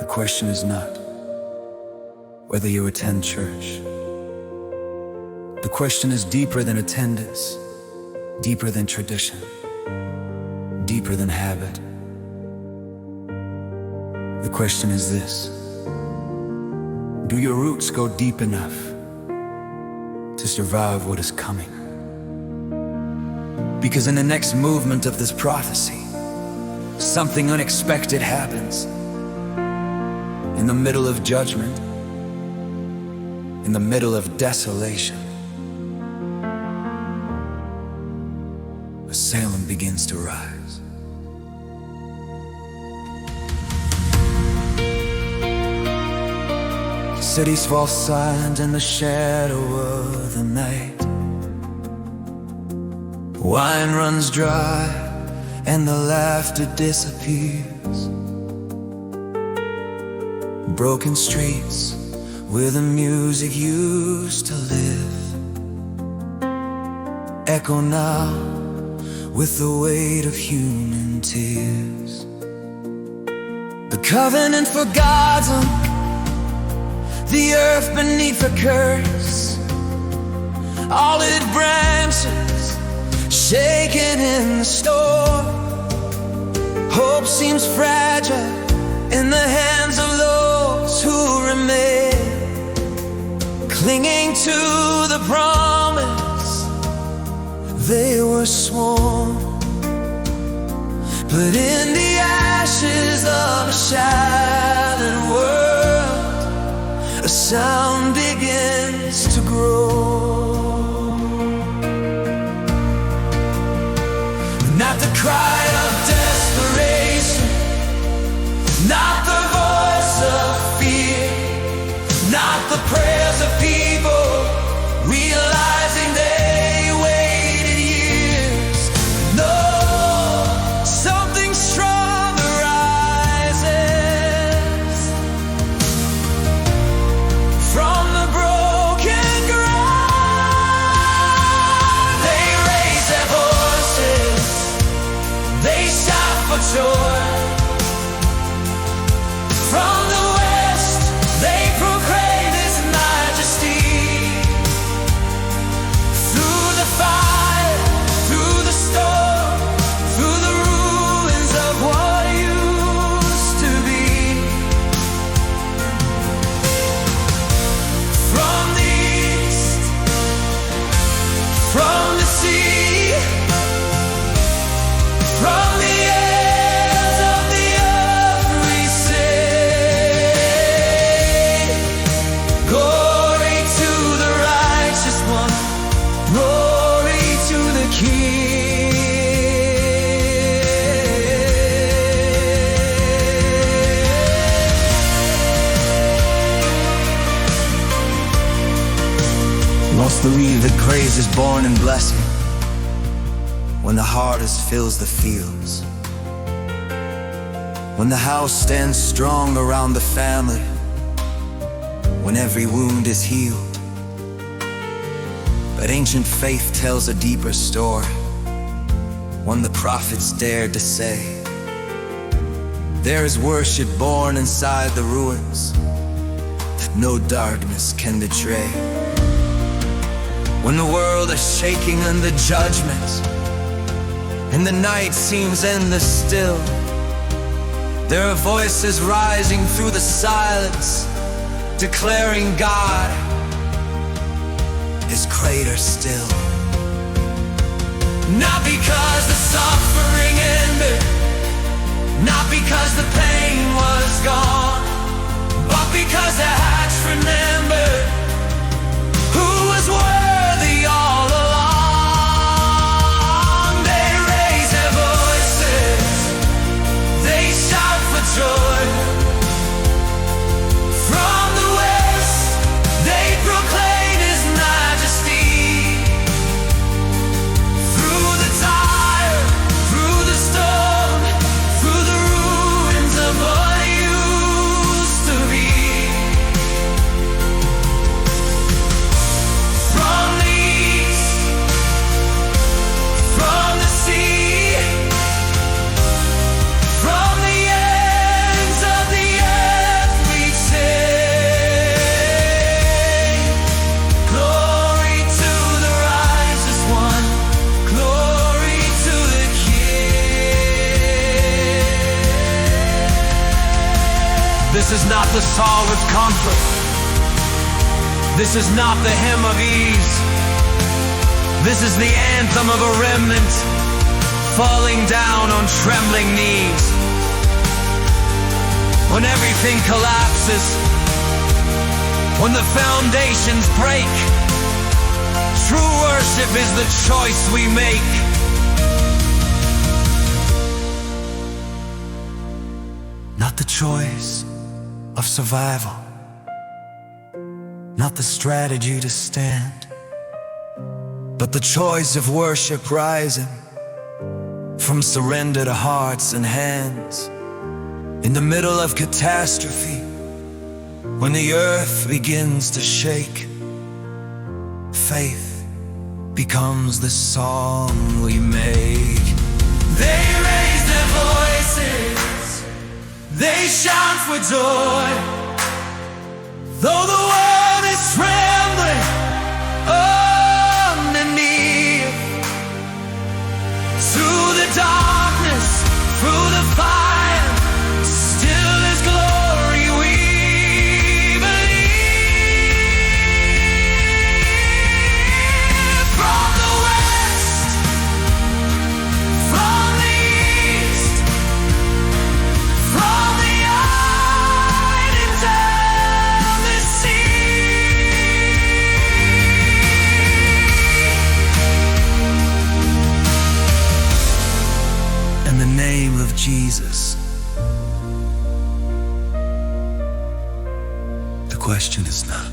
question is not whether you attend church. The question is deeper than attendance, deeper than tradition, deeper than habit. The question is this: do your roots go deep enough to survive what is coming? Because in the next movement of this prophecy, something unexpected happens. In the middle of judgment, in the middle of desolation, Salem begins to rise. Cities fall silent in the shadow of the night. Wine runs dry and the laughter disappears. Broken streets where the music used to live echo now with the weight of human tears. The covenant forgotten, the earth beneath a curse, olive branches shaken in the storm. Hope seems fragile in the hands of those who remain, clinging to the promise they were sworn. But in the ashes of a shattered world, a sound begins to grow. Not the cry of desperation, not the voice of fear, not the prayers of people realizing they waited years. No, something stronger rises from the broken ground. They raise their voices, they shout for joy. From the west, they proclaim His majesty. Through the fire, through the storm, through the ruins of what used to be. From the east, from the sea, from the ends of the earth we say, glory to the righteous one, glory to the King. Lost believe that praise is born in blessing, when the harvest fills the fields, when the house stands strong around the family, when every wound is healed. But ancient faith tells a deeper story, one the prophets dared to say. There is worship born inside the ruins that no darkness can betray. When the world is shaking under judgment and the night seems endless still, there are voices rising through the silence, declaring God is greater still. Not because the suffering ended, not because the pain was gone, but because the hearts remembered who was worthy all along. They raise their voices, they shout for joy. From the west, they proclaim His majesty. Through the fire, through the storm, through the ruins of what used to be. This is not the psalm of comfort. This is not the hymn of ease. This is the anthem of a remnant falling down on trembling knees. When everything collapses, when the foundations break, true worship is the choice we make. Not the choice of survival, not the strategy to stand, but the choice of worship rising from surrendered hearts and hands. In the middle of catastrophe, when the earth begins to shake, faith becomes the song we make. They raise their voices, they shout for joy, though the world is trembling underneath. Through the darkness, through the fire, still is glory we believe. From the west, from the east, from the island down the sea, in the name of Jesus. The question is not